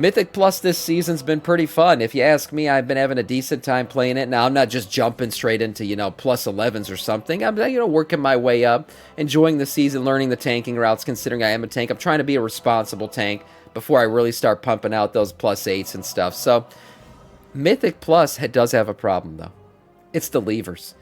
Mythic Plus this season's been pretty fun. If you ask me, I've been having a decent time playing it. Now, I'm not just jumping straight into, plus 11s or something. I'm, working my way up, enjoying the season, learning the tanking routes, considering I am a tank. I'm trying to be a responsible tank before I really start pumping out those plus 8s and stuff. So, Mythic Plus does have a problem, though. It's the levers.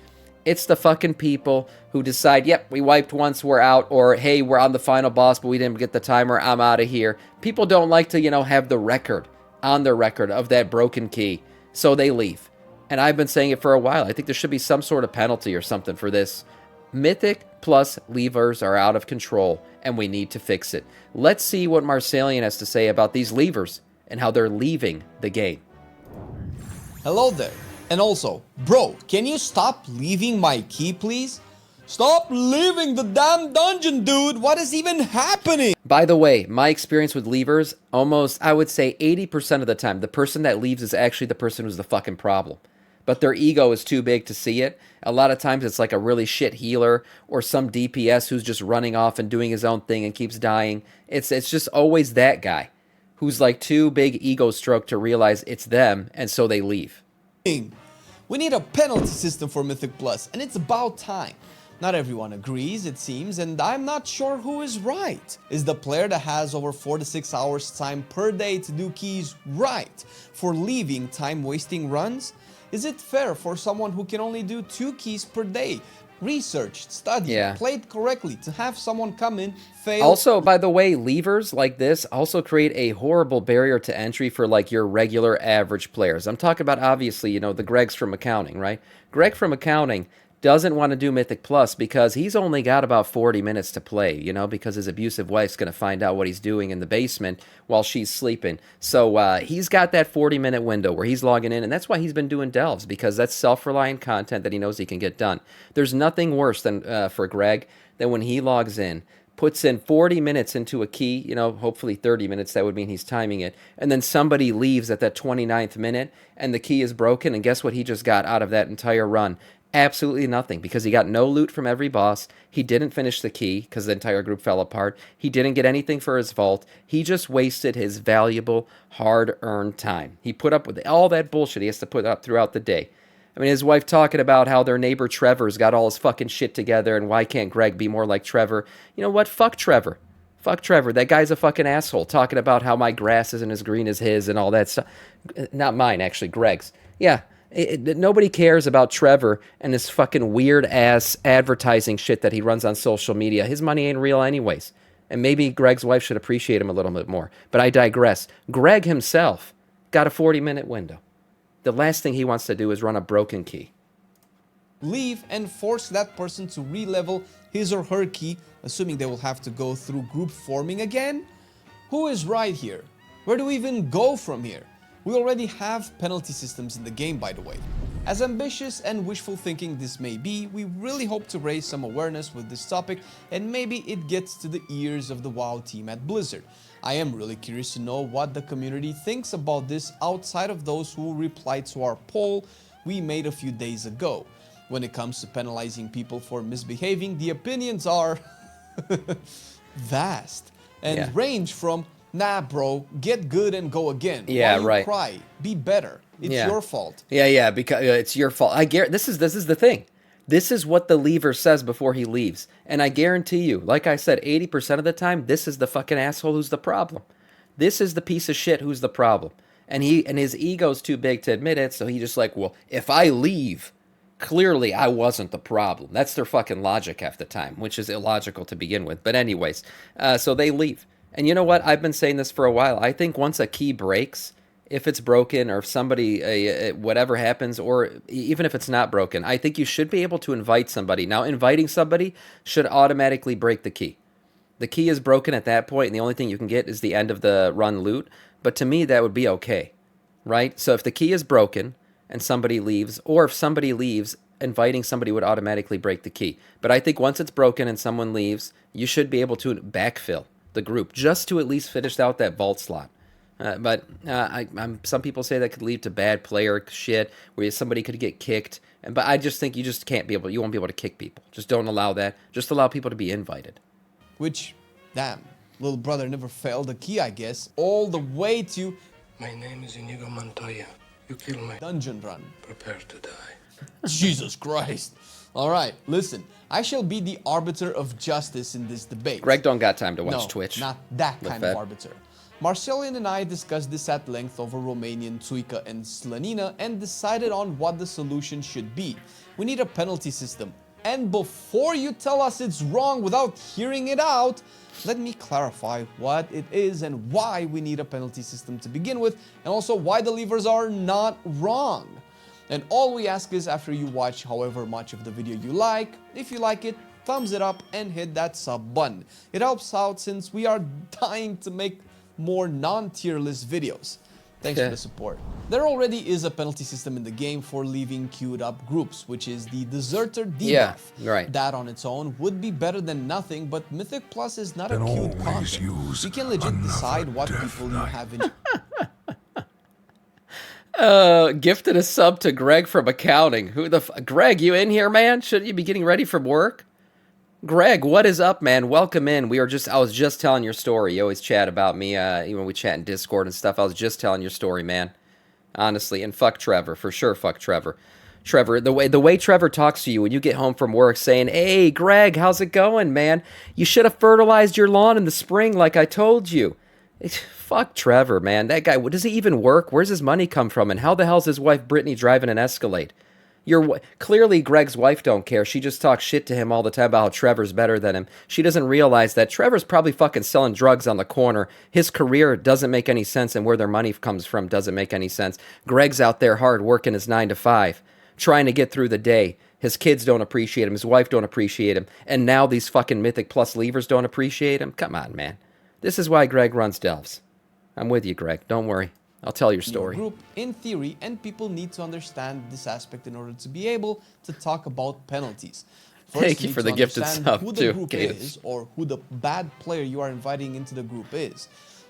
It's the fucking people who decide, yep, we wiped once, we're out, or hey, we're on the final boss, but we didn't get the timer, I'm out of here. People don't like to, have the record on their record of that broken key, so they leave. And I've been saying it for a while. I think there should be some sort of penalty or something for this. Mythic Plus levers are out of control, and we need to fix it. Let's see what Marsalian has to say about these levers and how they're leaving the game. Hello there. And also, bro, can you stop leaving my key, please? Stop leaving the damn dungeon, dude! What is even happening? By the way, my experience with levers, almost, I would say 80% of the time, the person that leaves is actually the person who's the fucking problem. But their ego is too big to see it. A lot of times it's like a really shit healer or some DPS who's just running off and doing his own thing and keeps dying. It's just always that guy who's like too big ego stroke to realize it's them, and so they leave. We need a penalty system for Mythic Plus, and it's about time. Not everyone agrees, it seems, and I'm not sure who is right. Is the player that has over 4 to 6 hours time per day to do keys right for leaving time-wasting runs? Is it fair for someone who can only do 2 keys per day, researched, studied, played correctly, to have someone come in, fail? Also, by the way, levers like this also create a horrible barrier to entry for like your regular average players. I'm talking about, obviously, the Gregs from accounting, right? Greg from accounting doesn't want to do Mythic Plus because he's only got about 40 minutes to play, because his abusive wife's going to find out what he's doing in the basement while she's sleeping. So he's got that 40-minute window where he's logging in, and that's why he's been doing delves, because that's self-reliant content that he knows he can get done. There's nothing worse than for Greg than when he logs in, puts in 40 minutes into a key, hopefully 30 minutes, that would mean he's timing it, and then somebody leaves at that 29th minute, and the key is broken, and guess what he just got out of that entire run? Absolutely nothing, because he got no loot from every boss. He didn't finish the key because the entire group fell apart. He didn't get anything for his vault. He just wasted his valuable, hard-earned time. He put up with all that bullshit he has to put up throughout the day. I mean, his wife talking about how their neighbor Trevor's got all his fucking shit together, and why can't Greg be more like Trevor? You know what? Fuck Trevor. Fuck Trevor. That guy's a fucking asshole, talking about how my grass isn't as green as his and all that stuff. Not mine, actually, Greg's. Yeah. Nobody cares about Trevor and this fucking weird-ass advertising shit that he runs on social media. His money ain't real anyways. And maybe Greg's wife should appreciate him a little bit more. But I digress. Greg himself got a 40-minute window. The last thing he wants to do is run a broken key. Leave and force that person to re-level his or her key, assuming they will have to go through group forming again? Who is right here? Where do we even go from here? We already have penalty systems in the game, by the way. As ambitious and wishful thinking this may be, we really hope to raise some awareness with this topic, and maybe it gets to the ears of the WoW team at Blizzard. I am really curious to know what the community thinks about this outside of those who replied to our poll we made a few days ago. When it comes to penalizing people for misbehaving, the opinions are vast and range from nah, bro, get good and go again. Yeah, why you right. Cry, be better. It's your fault. Yeah, because it's your fault. This is the thing. This is what the lever says before he leaves. And I guarantee you, like I said, 80% of the time, this is the fucking asshole who's the problem. This is the piece of shit who's the problem. And his ego's too big to admit it, so he just like, well, if I leave, clearly I wasn't the problem. That's their fucking logic half the time, which is illogical to begin with. But anyways, so they leave. And you know what? I've been saying this for a while. I think once a key breaks, if it's broken or if somebody, whatever happens, or even if it's not broken, I think you should be able to invite somebody. Now, inviting somebody should automatically break the key. The key is broken at that point, and the only thing you can get is the end of the run loot. But to me, that would be okay, right? So if the key is broken and somebody leaves, or if somebody leaves, inviting somebody would automatically break the key. But I think once it's broken and someone leaves, you should be able to backfill the group just to at least finish out that vault slot. But some people say that could lead to bad player shit where somebody could get kicked. But I just think you won't be able to kick people. Just don't allow that. Just allow people to be invited. Which, damn, Little brother never failed a key, I guess. All the way to... My name is Inigo Montoya. You kill my dungeon run. Prepare to die. Jesus Christ. Alright, listen. I shall be the arbiter of justice in this debate. Greg don't got time to watch No, Twitch. not that With kind that. of arbiter. Marcelian and I discussed this at length over Romanian Tsuika and Slanina and decided on what the solution should be. We need a penalty system. And before you tell us it's wrong without hearing it out, let me clarify what it is and why we need a penalty system to begin with, and also why the levers are not wrong. And all we ask is, after you watch however much of the video you like, if you like it, thumbs it up and hit that sub button. It helps out since we are dying to make more non-tier list videos. Thanks for the support. There already is a penalty system in the game for leaving queued up groups, which is the deserter debuff. Yeah, right. That on its own would be better than nothing, but Mythic Plus is not a queued content. You can legit decide what people you have in... Gifted a sub to Greg from accounting. Who the Greg, you in here, man? Shouldn't you be getting ready from work? Greg, what is up, man? Welcome in. I was just telling your story. You always chat about me, even when we chat in Discord and stuff. I was just telling your story, man. Honestly, and fuck Trevor, for sure. Fuck Trevor. Trevor, the way Trevor talks to you when you get home from work, saying, "Hey, Greg, how's it going, man? You should have fertilized your lawn in the spring, like I told you." Fuck Trevor, man. That guy, does he even work? Where's his money come from? And how the hell's his wife Brittany driving an Escalade? Clearly Greg's wife don't care. She just talks shit to him all the time about how Trevor's better than him. She doesn't realize that Trevor's probably fucking selling drugs on the corner. His career doesn't make any sense, and where their money comes from doesn't make any sense. Greg's out there hard working his 9 to 5, trying to get through the day. His kids don't appreciate him. His wife don't appreciate him. And now these fucking Mythic Plus levers don't appreciate him. Come on, man. This is why Greg runs Delves. I'm with you, Greg. Don't worry. I'll tell your story. Group in theory, and people need to understand this aspect in order to be able to talk about penalties. First, Thank you for the gifted sub, who too, the group Cadence. is, or who the bad player you are inviting into the group is.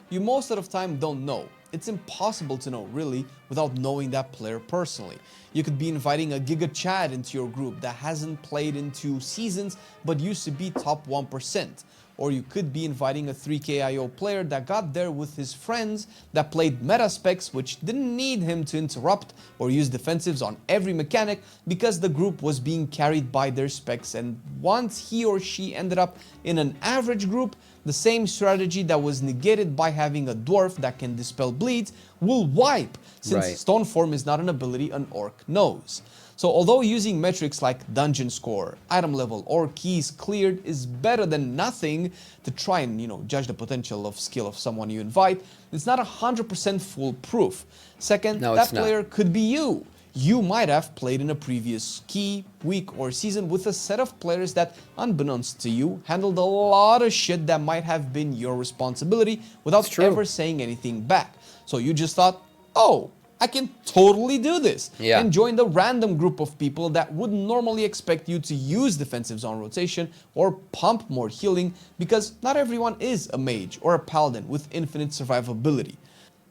You most of the time don't know. It's impossible to know, really, without knowing that player personally. You could be inviting a Giga Chad into your group that hasn't played in 2 seasons, but used to be top 1%. Or you could be inviting a 3KIO player that got there with his friends that played meta specs, which didn't need him to interrupt or use defensives on every mechanic because the group was being carried by their specs, and once he or she ended up in an average group, the same strategy that was negated by having a dwarf that can dispel bleeds will wipe, since Stone Form is not an ability an orc knows. So although using metrics like dungeon score, item level, or keys cleared is better than nothing to try and, judge the potential of skill of someone you invite, it's not 100% foolproof. Second, that player could be you. You might have played in a previous key, week, or season with a set of players that, unbeknownst to you, handled a lot of shit that might have been your responsibility without ever saying anything back. So you just thought, oh, I can totally do this, and joined a random group of people that would normally expect you to use defensives on rotation or pump more healing, because not everyone is a mage or a paladin with infinite survivability.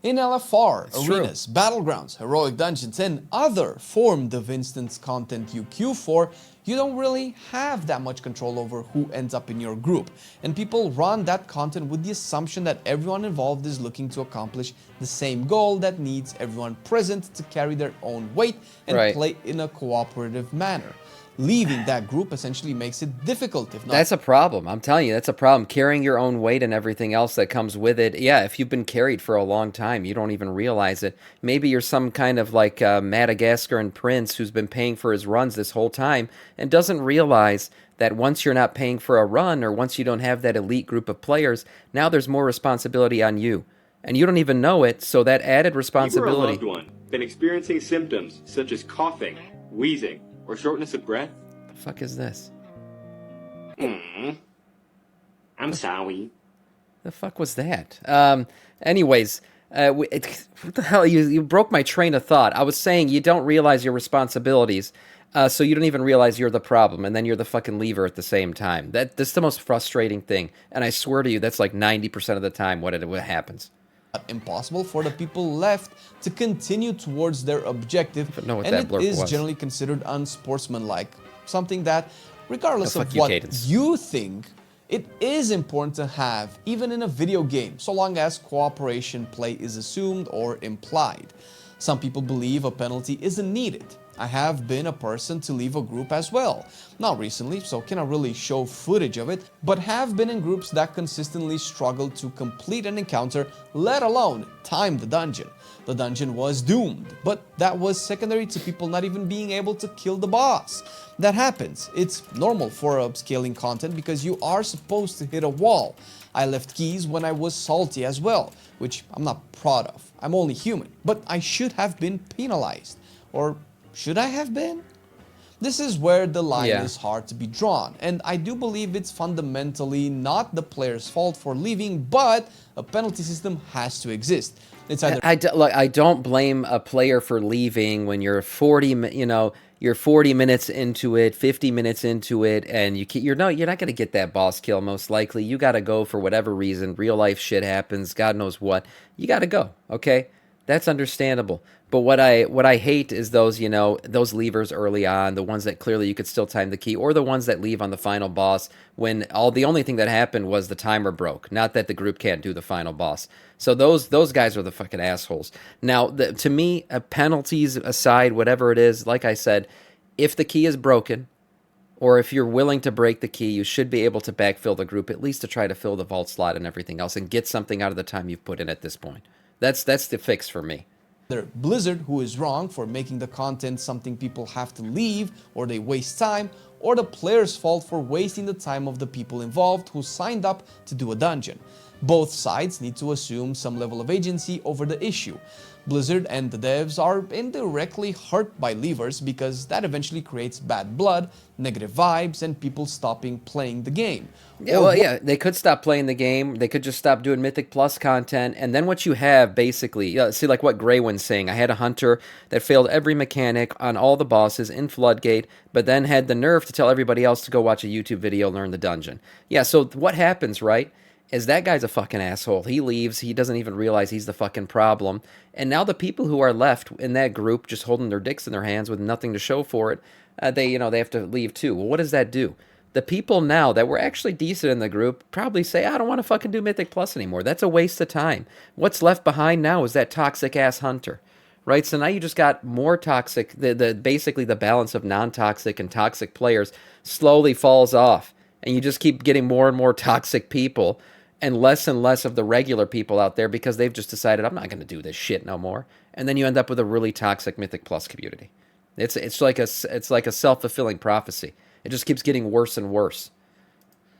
In LFR, arenas, battlegrounds, heroic dungeons, and other forms of instance content you queue for, you don't really have that much control over who ends up in your group. And people run that content with the assumption that everyone involved is looking to accomplish the same goal that needs everyone present to carry their own weight and play in a cooperative manner. Leaving that group essentially makes it difficult, if not... That's a problem. I'm telling you, that's a problem. Carrying your own weight and everything else that comes with it. Yeah, if you've been carried for a long time, you don't even realize it. Maybe you're some kind of like Madagascaran prince who's been paying for his runs this whole time and doesn't realize that once you're not paying for a run, or once you don't have that elite group of players, now there's more responsibility on you. And you don't even know it, so that added responsibility... You or a loved one been experiencing symptoms such as coughing, wheezing, or shortness of breath? The fuck is this? I'm sorry. The fuck was that? Anyways, what the hell? You broke my train of thought. I was saying you don't realize your responsibilities, so you don't even realize you're the problem, and then you're the fucking lever at the same time. That's the most frustrating thing, and I swear to you, that's like 90% of the time what happens. Impossible for the people left to continue towards their objective, and it is generally considered unsportsmanlike. Something that, regardless of what you think, It is important to have, even in a video game, so long as cooperation play is assumed or implied. Some people believe a penalty isn't needed. I have been a person to leave a group as well. Not recently, so cannot really show footage of it, but have been in groups that consistently struggled to complete an encounter, let alone time the dungeon. The dungeon was doomed, but that was secondary to people not even being able to kill the boss. That happens. It's normal for upscaling content because you are supposed to hit a wall. I left keys when I was salty as well, which I'm not proud of. I'm only human, but I should have been penalized. Or should I have been? This is where the line is hard to be drawn, and I do believe it's fundamentally not the player's fault for leaving, but a penalty system has to exist. It's either I don't blame a player for leaving when you're 40 minutes into it, 50 minutes into it, and you're not going to get that boss kill most likely. You got to go for whatever reason. Real life shit happens, God knows what. You got to go, okay? That's understandable. But what I hate is those, those leavers early on, the ones that clearly you could still time the key, or the ones that leave on the final boss when the only thing that happened was the timer broke, not that the group can't do the final boss. So those guys are the fucking assholes. Now, to me, penalties aside, whatever it is, like I said, if the key is broken, or if you're willing to break the key, you should be able to backfill the group, at least to try to fill the vault slot and everything else, and get something out of the time you've put in at this point. That's the fix for me. Blizzard, who is wrong for making the content something people have to leave or they waste time, or the player's fault for wasting the time of the people involved who signed up to do a dungeon. Both sides need to assume some level of agency over the issue. Blizzard and the devs are indirectly hurt by leavers because that eventually creates bad blood, negative vibes, and people stopping playing the game. Yeah, they could stop playing the game. They could just stop doing Mythic Plus content. And then what you have, basically, see like what Greywin's saying. I had a hunter that failed every mechanic on all the bosses in Floodgate, but then had the nerve to tell everybody else to go watch a YouTube video, learn the dungeon. Yeah, so what happens, right, is that guy's a fucking asshole. He leaves. He doesn't even realize he's the fucking problem. And now the people who are left in that group just holding their dicks in their hands with nothing to show for it, they have to leave too. Well, what does that do? The people now that were actually decent in the group probably say, I don't want to fucking do Mythic Plus anymore. That's a waste of time. What's left behind now is that toxic-ass hunter, right? So now you just got more toxic. Basically, the balance of non-toxic and toxic players slowly falls off. And you just keep getting more and more toxic people and less of the regular people out there because they've just decided, I'm not going to do this shit no more. And then you end up with a really toxic Mythic Plus community. It's like a self-fulfilling prophecy. It just keeps getting worse and worse.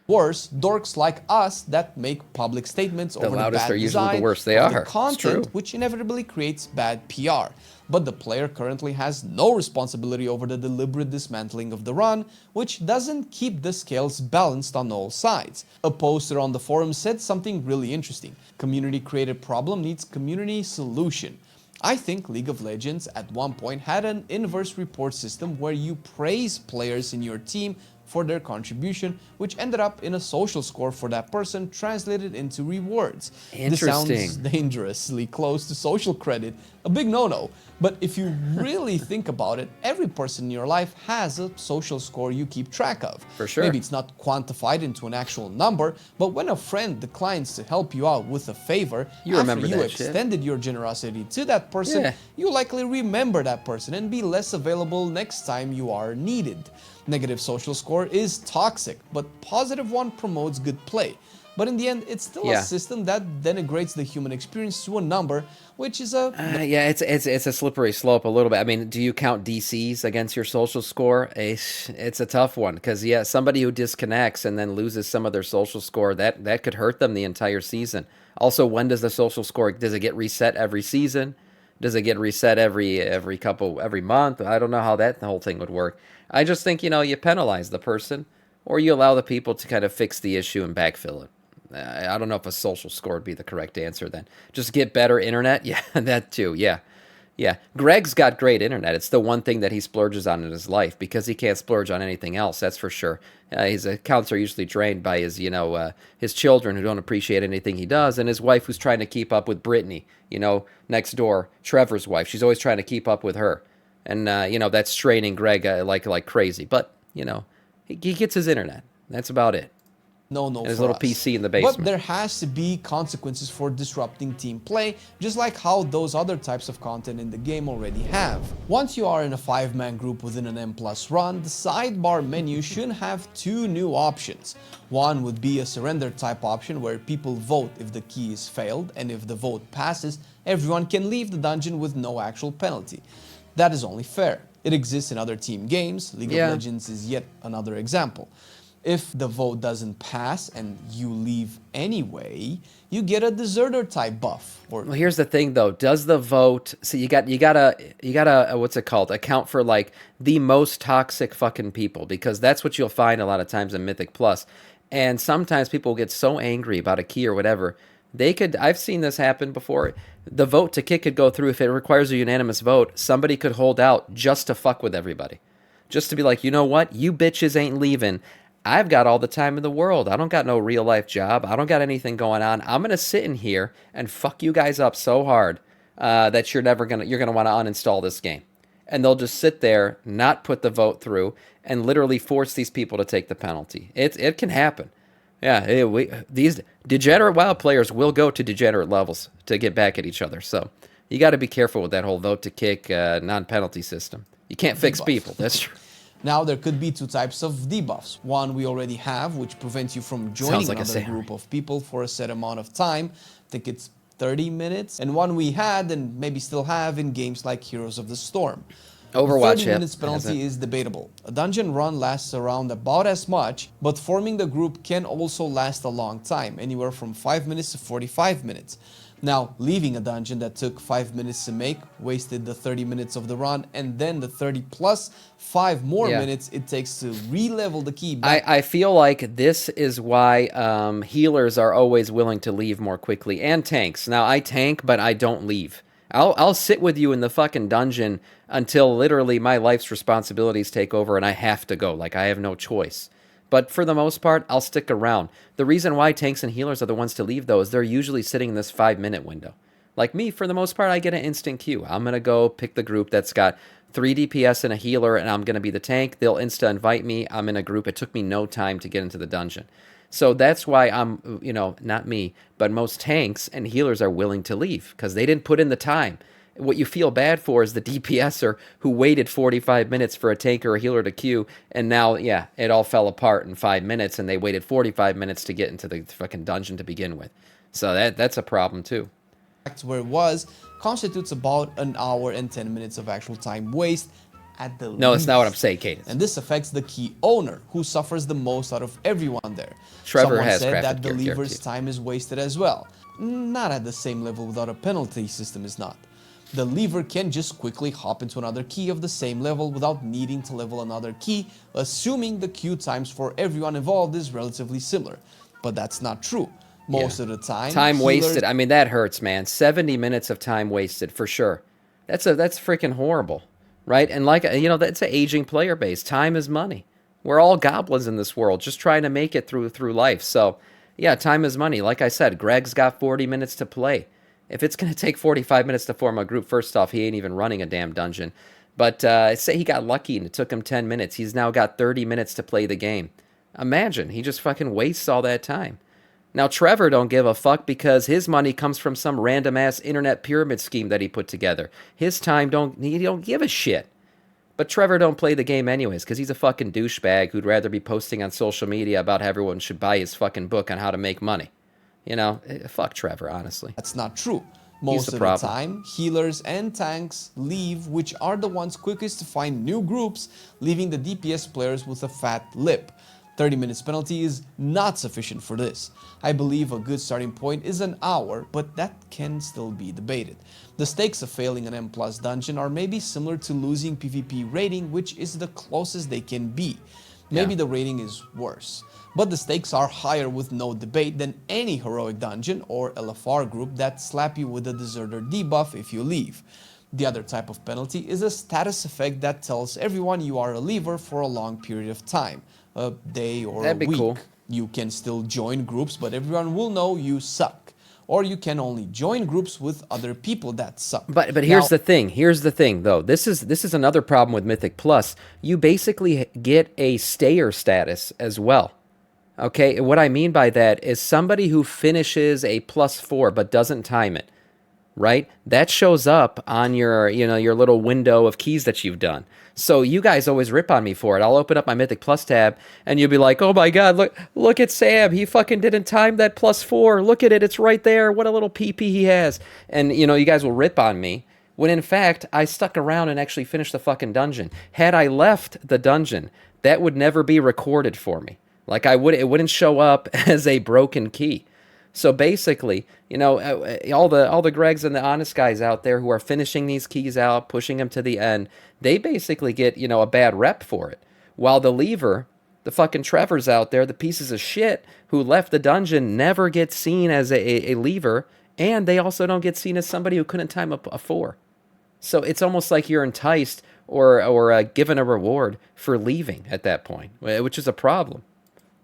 Worse, dorks like us that make public statements over the bad are usually design the worst they of are. the content, which inevitably creates bad PR. But the player currently has no responsibility over the deliberate dismantling of the run, which doesn't keep the scales balanced on all sides. A poster on the forum said something really interesting. Community-created problem needs community solution. I think League of Legends at one point had an inverse report system where you praise players in your team for their contribution, which ended up in a social score for that person translated into rewards. This sounds dangerously close to social credit, a big no-no. But if you really think about it, every person in your life has a social score you keep track of. For sure. Maybe it's not quantified into an actual number, but when a friend declines to help you out with a favor, after you extended your generosity to that person, you likely remember that person and be less available next time you are needed. Negative social score is toxic, but positive one promotes good play. But in the end, it's still a system that denigrates the human experience to a number, which is a... it's a slippery slope a little bit. I mean, do you count DCs against your social score? It's a tough one, because, somebody who disconnects and then loses some of their social score, that could hurt them the entire season. Also, when does the social score, does it get reset every season? Does it get reset every month? I don't know how the whole thing would work. I just think, you penalize the person, or you allow the people to kind of fix the issue and backfill it. I don't know if a social score would be the correct answer then. Just get better internet? Yeah, that too, yeah. Greg's got great internet. It's the one thing that he splurges on in his life, because he can't splurge on anything else, that's for sure. His accounts are usually drained by his children who don't appreciate anything he does, and his wife who's trying to keep up with Brittany, next door, Trevor's wife. She's always trying to keep up with her. And, that's straining Greg like crazy. But, he gets his internet. That's about it. no-no and his for little us. PC in the But basement. there has to be consequences for disrupting team play, just like how those other types of content in the game already have. Once you are in a 5-man group within an M+ run, the sidebar menu should have two new options. One would be a surrender type option where people vote if the key is failed, and if the vote passes, everyone can leave the dungeon with no actual penalty. That is only fair. It exists in other team games. League of Legends is yet another example. If the vote doesn't pass and you leave anyway, you get a deserter type buff. Well, here's the thing though. Does the vote, so you gotta what's it called? Account for like the most toxic fucking people, because that's what you'll find a lot of times in Mythic Plus. And sometimes people get so angry about a key or whatever. I've seen this happen before. The vote to kick could go through. If it requires a unanimous vote, somebody could hold out just to fuck with everybody. Just to be like, you know what? You bitches ain't leaving. I've got all the time in the world. I don't got no real life job. I don't got anything going on. I'm going to sit in here and fuck you guys up so hard that you're going to want to uninstall this game. And they'll just sit there, not put the vote through, and literally force these people to take the penalty. It can happen. Yeah, these degenerate WoW players will go to degenerate levels to get back at each other. So you got to be careful with that whole vote to kick non-penalty system. You can't fix people. That's true. Now, there could be two types of debuffs. One we already have, which prevents you from joining another group of people for a set amount of time. I think it's 30 minutes. And one we had and maybe still have in games like Heroes of the Storm. Overwatch, 30 minutes penalty is debatable. A dungeon run lasts around about as much, but forming the group can also last a long time, anywhere from 5 minutes to 45 minutes. Now, leaving a dungeon that took 5 minutes to make, wasted the 30 minutes of the run, and then the 30 plus 5 more minutes it takes to re-level the key back. I feel like this is why healers are always willing to leave more quickly, and tanks. Now, I tank, but I don't leave. I'll sit with you in the fucking dungeon until literally my life's responsibilities take over and I have to go. Like, I have no choice. But for the most part, I'll stick around. The reason why tanks and healers are the ones to leave, though, is they're usually sitting in this 5-minute window. Like me, for the most part, I get an instant queue. I'm going to go pick the group that's got 3 DPS and a healer, and I'm going to be the tank. They'll insta-invite me. I'm in a group. It took me no time to get into the dungeon. So that's why I'm, not me, but most tanks and healers are willing to leave because they didn't put in the time. What you feel bad for is the DPSer who waited 45 minutes for a tank or a healer to queue, and now, it all fell apart in 5 minutes, and they waited 45 minutes to get into the fucking dungeon to begin with. So that's a problem, too. Where it was, constitutes about an hour and 10 minutes of actual time waste at the least. No, that's not what I'm saying, Cadence. And this affects the key owner, who suffers the most out of everyone there. Trevor Someone has said crafted that the gear leaver's too. time is wasted as well. Not at the same level without a penalty system is not. The lever can just quickly hop into another key of the same level without needing to level another key, assuming the queue times for everyone involved is relatively similar. But that's not true. Most of the time, time wasted. I mean, that hurts, man. 70 minutes of time wasted for sure. That's freaking horrible, right? And that's an aging player base. Time is money. We're all goblins in this world, just trying to make it through life. So, yeah, time is money. Like I said, Greg's got 40 minutes to play. If it's going to take 45 minutes to form a group, first off, he ain't even running a damn dungeon. But say he got lucky and it took him 10 minutes. He's now got 30 minutes to play the game. Imagine, he just fucking wastes all that time. Now, Trevor don't give a fuck because his money comes from some random-ass internet pyramid scheme that he put together. His time he don't give a shit. But Trevor don't play the game anyways because he's a fucking douchebag who'd rather be posting on social media about how everyone should buy his fucking book on how to make money. Fuck Trevor, honestly. That's not true. Most of the time, healers and tanks leave, which are the ones quickest to find new groups, leaving the DPS players with a fat lip. 30 minutes penalty is not sufficient for this. I believe a good starting point is an hour, but that can still be debated. The stakes of failing an M+ dungeon are maybe similar to losing PvP rating, which is the closest they can be. Maybe the rating is worse. But the stakes are higher with no debate than any heroic dungeon or LFR group that slap you with a deserter debuff if you leave. The other type of penalty is a status effect that tells everyone you are a leaver for a long period of time, a day or a week. Cool. You can still join groups, but everyone will know you suck. Or you can only join groups with other people that suck. But here's the thing. Here's the thing, though. This is another problem with Mythic Plus. You basically get a stayer status as well. Okay, what I mean by that is somebody who finishes a +4 but doesn't time it, right? That shows up on your, your little window of keys that you've done. So you guys always rip on me for it. I'll open up my Mythic Plus tab, and you'll be like, "Oh my God, look at Sam. He fucking didn't time that +4. Look at it. It's right there. What a little PP he has." And, you guys will rip on me when in fact I stuck around and actually finished the fucking dungeon. Had I left the dungeon, that would never be recorded for me. Like it wouldn't show up as a broken key. So basically, all the Gregs and the honest guys out there who are finishing these keys out, pushing them to the end, they basically get, a bad rep for it. While the lever, the fucking Trevors out there, the pieces of shit who left the dungeon, never get seen as a lever, and they also don't get seen as somebody who couldn't time a 4. So it's almost like you're enticed or given a reward for leaving at that point, which is a problem.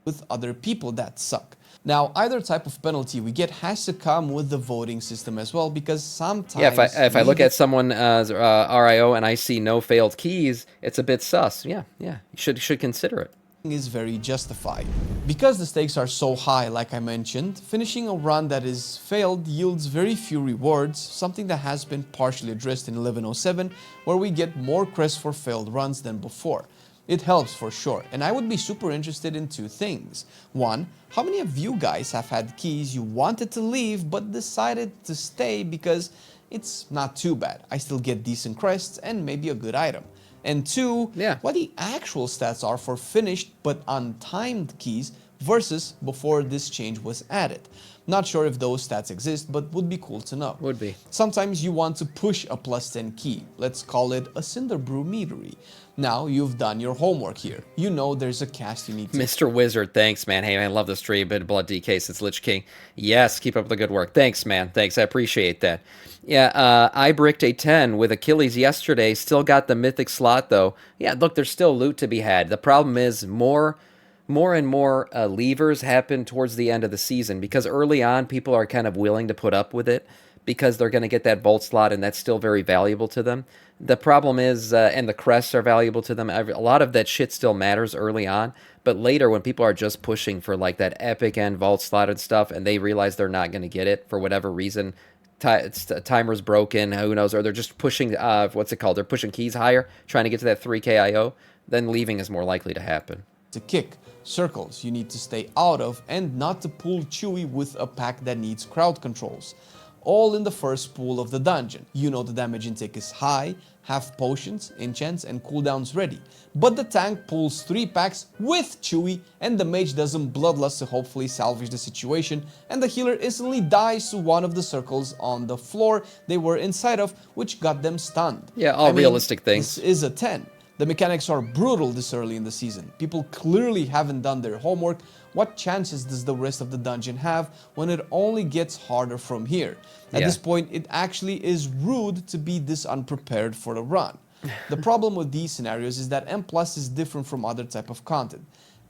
With other people that suck. Now, either type of penalty we get has to come with the voting system as well, because sometimes... Yeah, if I look at someone's RIO and I see no failed keys, it's a bit sus. Yeah, you should consider it. Is very justified. Because the stakes are so high, like I mentioned, finishing a run that is failed yields very few rewards, something that has been partially addressed in 1107, where we get more crests for failed runs than before. It helps for sure, and I would be super interested in 2 things. 1, how many of you guys have had keys you wanted to leave but decided to stay because it's not too bad, I still get decent crests and maybe a good item. And 2, what the actual stats are for finished but untimed keys versus before this change was added. Not sure if those stats exist, but would be cool to know. Would be. Sometimes you want to push a +10 key. Let's call it a Cinder Brew meadery. Now you've done your homework here. You know there's a cast you need to... Mr. Wizard, thanks, man. Hey, man, I love the stream. Bit of blood DK since Lich King. Yes, keep up the good work. Thanks, man. Thanks, I appreciate that. Yeah, I bricked a 10 with Achilles yesterday. Still got the Mythic slot, though. Yeah, look, there's still loot to be had. The problem is more and more levers happen towards the end of the season, because early on people are kind of willing to put up with it because they're going to get that vault slot, and that's still very valuable to them. The problem is, and the crests are valuable to them, a lot of that shit still matters early on, but later when people are just pushing for like that epic end vault slot and stuff, and they realize they're not going to get it for whatever reason, timer's broken, who knows, or they're just pushing, they're pushing keys higher, trying to get to that 3k IO, then leaving is more likely to happen. To kick, circles you need to stay out of, and not to pull Chewy with a pack that needs crowd controls. All in the first pool of the dungeon. You know the damage intake is high, have potions, enchants, and cooldowns ready. But the tank pulls 3 packs with Chewy, and the mage doesn't bloodlust to hopefully salvage the situation, and the healer instantly dies to one of the circles on the floor they were inside of, which got them stunned. Yeah, realistic things. This is a 10. The mechanics are brutal this early in the season. People clearly haven't done their homework. What chances does the rest of the dungeon have when it only gets harder from here? At this point, it actually is rude to be this unprepared for the run. The problem with these scenarios is that M+ is different from other type of content.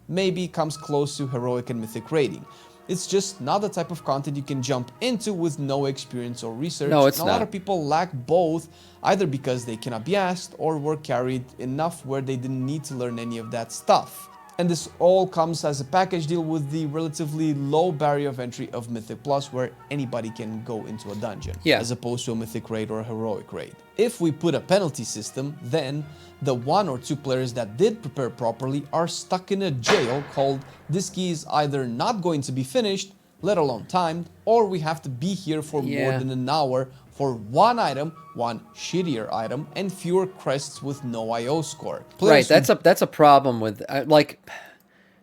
Maybe comes close to heroic and mythic raiding. It's just not the type of content you can jump into with no experience or research. No, it's not. A lot of people lack both, either because they cannot be asked or were carried enough where they didn't need to learn any of that stuff. And this all comes as a package deal with the relatively low barrier of entry of Mythic Plus, where anybody can go into a dungeon, as opposed to a Mythic raid or a heroic raid. If we put a penalty system, then the 1 or 2 players that did prepare properly are stuck in a jail called "this key is either not going to be finished, let alone timed, or we have to be here for more than an hour for 1 item, 1 shittier item, and fewer crests with no IO score." Right, that's a problem with,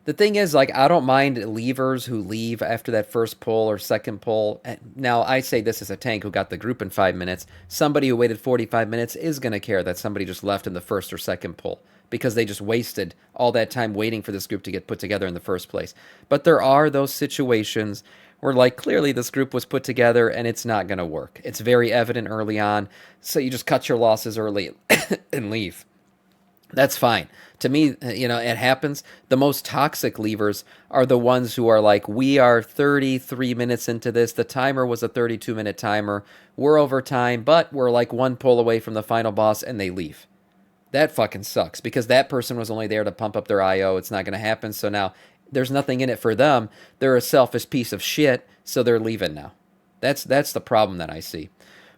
the thing is, I don't mind leavers who leave after that first pull or second pull. Now, I say this as a tank who got the group in 5 minutes. Somebody who waited 45 minutes is going to care that somebody just left in the first or second pull, because they just wasted all that time waiting for this group to get put together in the first place. But there are those situations where, clearly this group was put together and it's not going to work. It's very evident early on, so you just cut your losses early and leave. That's fine. To me, it happens. The most toxic leavers are the ones who are like, we are 33 minutes into this. The timer was a 32-minute timer. We're over time, but we're 1 pull away from the final boss, and they leave. That fucking sucks, because that person was only there to pump up their IO. It's not going to happen. So now There's nothing in it for them. They're a selfish piece of shit, so they're leaving now. That's the problem that I see.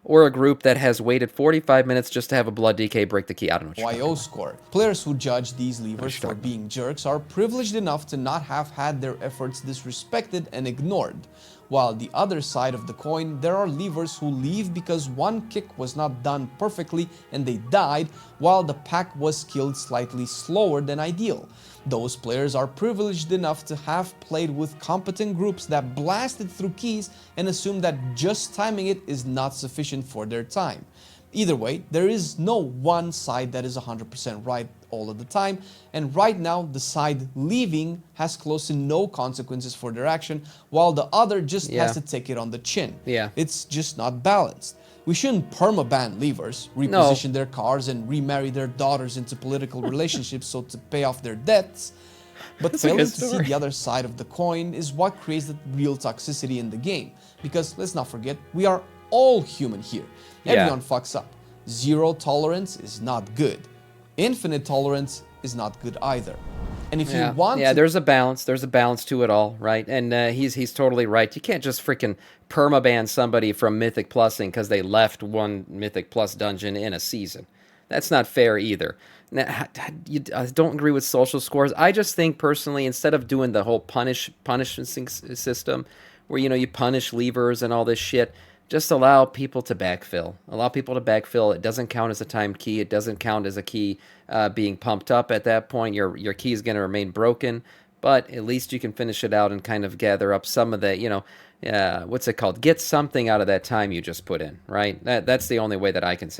Or a group that has waited 45 minutes just to have a blood DK break the key. I don't know what you're talking YO score. Players who judge these leavers for being jerks are privileged enough to not have had their efforts disrespected and ignored. While the other side of the coin, there are leavers who leave because one kick was not done perfectly and they died, while the pack was killed slightly slower than ideal. Those players are privileged enough to have played with competent groups that blasted through keys and assume that just timing it is not sufficient for their time. Either way, there is no one side that is 100% right all of the time, and right now the side leaving has close to no consequences for their action, while the other just has to take it on the chin. It's just not balanced. We shouldn't perma-ban leavers, reposition their cars, and remarry their daughters into political relationships so to pay off their debts. But failing to see the other side of the coin is what creates the real toxicity in the game. Because let's not forget, we are all human here. Everyone fucks up. Zero tolerance is not good. Infinite tolerance is not good either. And if you want to... there's a balance. There's a balance to it all, right? And he's totally right. You can't just freaking permaban somebody from Mythic Plusing because they left one Mythic Plus dungeon in a season. That's not fair either. Now, I don't agree with social scores. I just think, personally, instead of doing the whole punishment system where, you know, you punish leavers and all this shit, just allow people to backfill. Allow people to backfill. It doesn't count as a timed key. It doesn't count as a key being pumped up at that point. Your key is going to remain broken, but at least you can finish it out and kind of gather up some of the, you know, what's it called? Get something out of that time you just put in, right? That's the only way that I can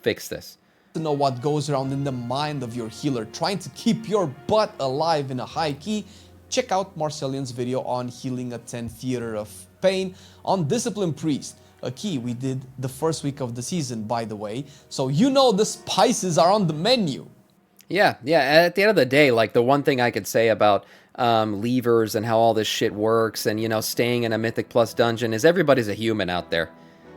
fix this. To know what goes around in the mind of your healer trying to keep your butt alive in a high key, check out Marcellian's video on healing a 10 theater of pain on Discipline Priest, a key we did the first week of the season, by the way, so you know the spices are on the menu. Yeah, at the end of the day, like, the one thing I could say about levers and how all this shit works and, you know, staying in a Mythic Plus dungeon is everybody's a human out there.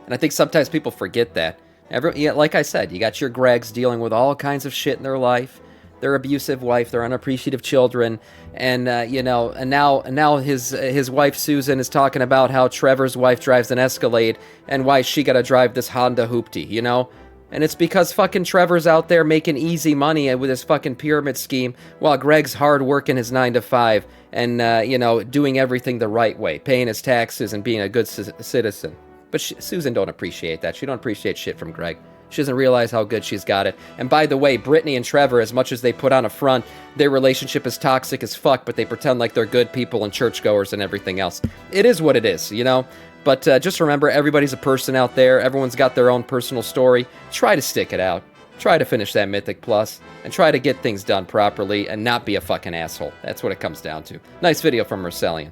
And I think sometimes people forget that. Like I said, you got your Gregs dealing with all kinds of shit in their life, their abusive wife, their unappreciative children, and now his wife Susan is talking about how Trevor's wife drives an Escalade and why she gotta drive this Honda Hoopty, you know? And it's because fucking Trevor's out there making easy money with his fucking pyramid scheme while Greg's hard working his 9 to 5 and, you know, doing everything the right way, paying his taxes and being a good citizen. But Susan don't appreciate that. She don't appreciate shit from Greg. She doesn't realize how good she's got it. And by the way, Brittany and Trevor, as much as they put on a front, their relationship is toxic as fuck, but they pretend like they're good people and churchgoers and everything else. It is what it is, you know? But just remember, everybody's a person out there. Everyone's got their own personal story. Try to stick it out. Try to finish that Mythic Plus. And try to get things done properly and not be a fucking asshole. That's what it comes down to. Nice video from Marcellian.